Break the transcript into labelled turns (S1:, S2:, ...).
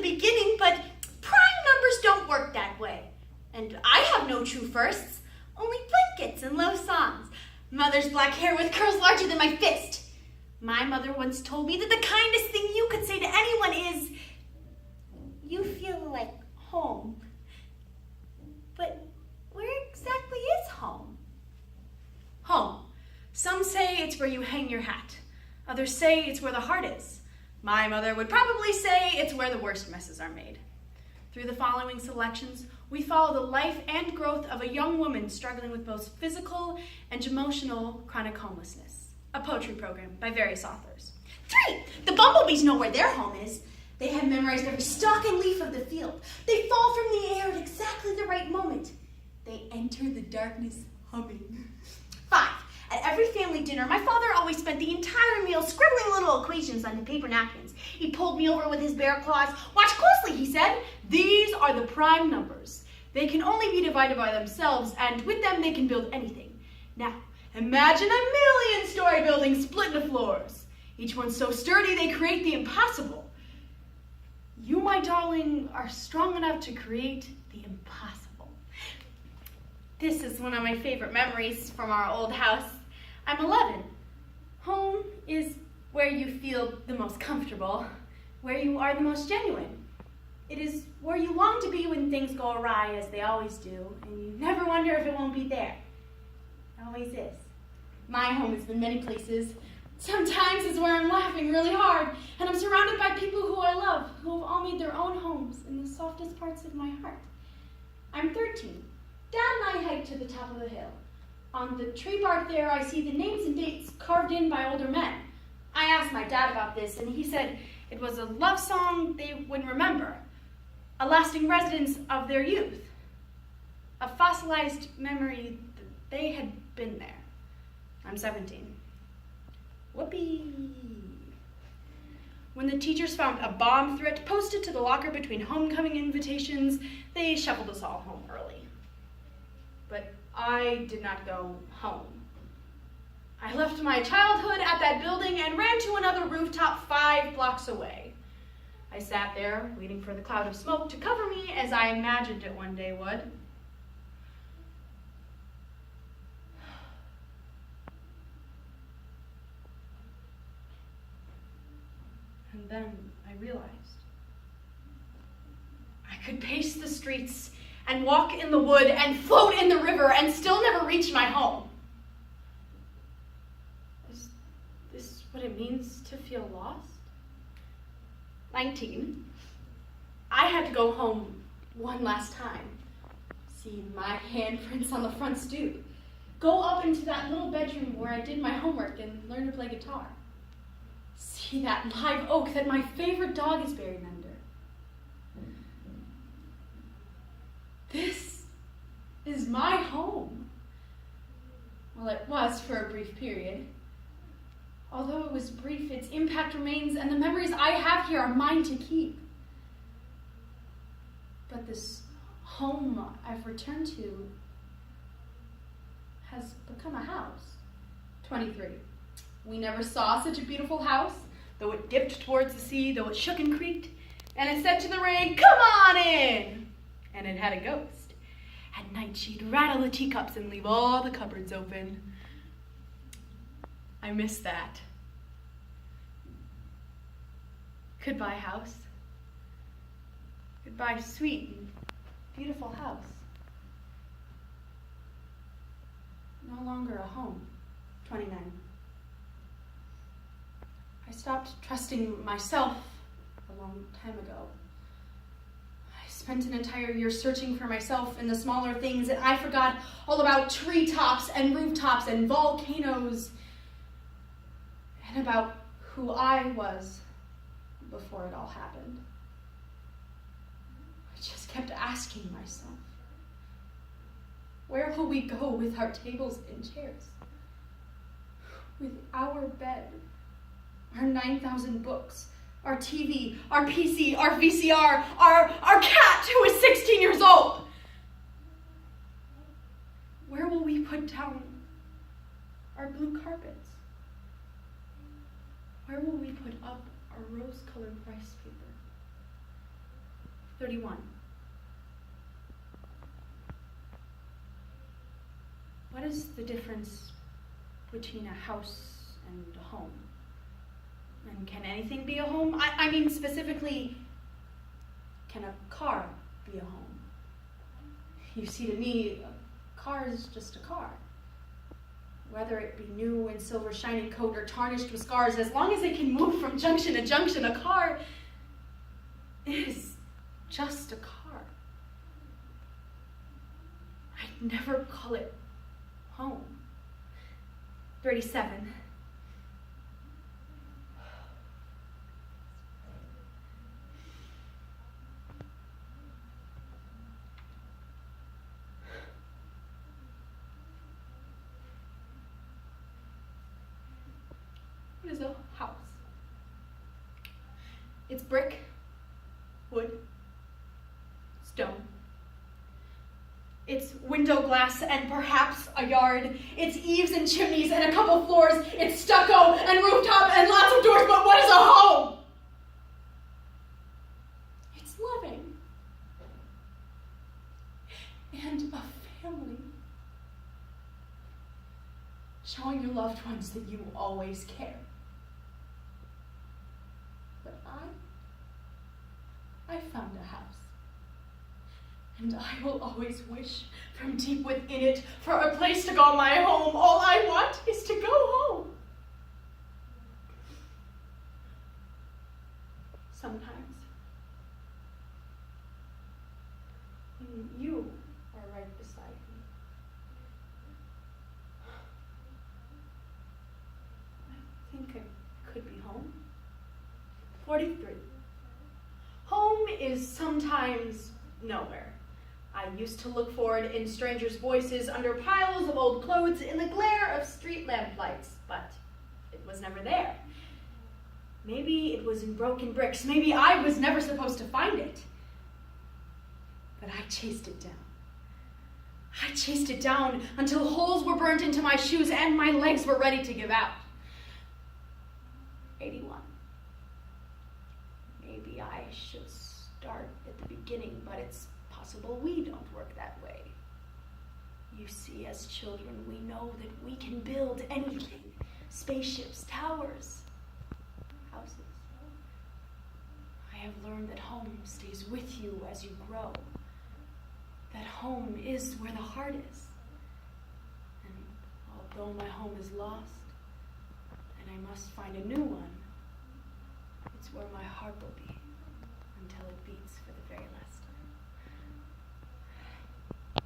S1: the beginning, but prime numbers don't work that way. And I have no true firsts, only blankets and low songs. Mother's black hair with curls larger than my fist. My mother once told me that the kindest thing you could say to anyone is, "You feel like home." But where exactly is home? Home. Some say it's where you hang your hat. Others say it's where the heart is. My mother would probably say it's where the worst messes are made. Through the following selections, we follow the life and growth of a young woman struggling with both physical and emotional chronic homelessness. A poetry program by various authors. 3. The bumblebees know where their home is. They have memorized every stalk and leaf of the field. They fall from the air at exactly the right moment. They enter the darkness humming. 5. At every family dinner, my father always spent the entire meal scribbling little equations onto paper napkins. He pulled me over with his bare claws. "Watch closely," he said. "These are the prime numbers. They can only be divided by themselves, and with them they can build anything. Now, imagine 1,000,000-story building split into floors. Each one so sturdy they create the impossible. You, my darling, are strong enough to create the impossible." This is one of my favorite memories from our old house. I'm 11. Home is where you feel the most comfortable, where you are the most genuine. It is where you long to be when things go awry, as they always do, and you never wonder if it won't be there. It always is. My home has been many places. Sometimes it's where I'm laughing really hard, and I'm surrounded by people who I love, who have all made their own homes in the softest parts of my heart. I'm 13. Dad and I hiked to the top of the hill. On the tree bark there, I see the names and dates carved in by older men. I asked my dad about this, and he said it was a love song they wouldn't remember, a lasting residence of their youth, a fossilized memory that they had been there. I'm 17. Whoopee. When the teachers found a bomb threat posted to the locker between homecoming invitations, they shuffled us all home early. But I did not go home. I left my childhood at that building and ran to another rooftop 5 blocks away. I sat there, waiting for the cloud of smoke to cover me as I imagined it one day would. And then I realized I could pace the streets and walk in the wood and float in the river and still never reach my home. Is this what it means to feel lost? 19. I had to go home one last time. See my handprints on the front stoop. Go up into that little bedroom where I did my homework and learned to play guitar. See that live oak that my favorite dog is buried under. This is my home. Well, it was for a brief period. Although it was brief, its impact remains, and the memories I have here are mine to keep. But this home I've returned to has become a house. 23. We never saw such a beautiful house, though it dipped towards the sea, though it shook and creaked, and it said to the rain, "Come on in!" And it had a ghost. At night, she'd rattle the teacups and leave all the cupboards open. I miss that. Goodbye, house. Goodbye, sweet and beautiful house. No longer a home. 29. I stopped trusting myself a long time ago. I spent an entire year searching for myself in the smaller things, and I forgot all about treetops and rooftops and volcanoes, and about who I was before it all happened. I just kept asking myself, where will we go with our tables and chairs? With our bed, our 9,000 books, our TV, our PC, our VCR, our cat who is 16 years old. Where will we put down our blue carpets? Where will we put up our rose-colored rice paper? 31. What is the difference between a house and a home? And can anything be a home? I mean specifically, can a car be a home? You see, to me, a car is just a car. Whether it be new in silver shining coat or tarnished with scars, as long as it can move from junction to junction, a car is just a car. I'd never call it home. 37. What is a house? It's brick, wood, stone. It's window glass and perhaps a yard. It's eaves and chimneys and a couple floors. It's stucco and rooftop and lots of doors, but what is a home? It's loving. And a family. Showing your loved ones that you always care. But I found a house. And I will always wish from deep within it for a place to call my home. All I want is to go home. Sometimes, when you are right beside me, I think I could be home. 43. Home is sometimes nowhere. I used to look for it in strangers' voices, under piles of old clothes, in the glare of street lamp lights, but it was never there. Maybe it was in broken bricks. Maybe I was never supposed to find it. But I chased it down. I chased it down until holes were burned into my shoes and my legs were ready to give out. 81. Maybe I should start at the beginning, but it's possible we don't work that way. You see, as children, we know that we can build anything. Spaceships, towers, houses. I have learned that home stays with you as you grow. That home is where the heart is. And although my home is lost, and I must find a new one, it's where my heart will be until it beats for the very last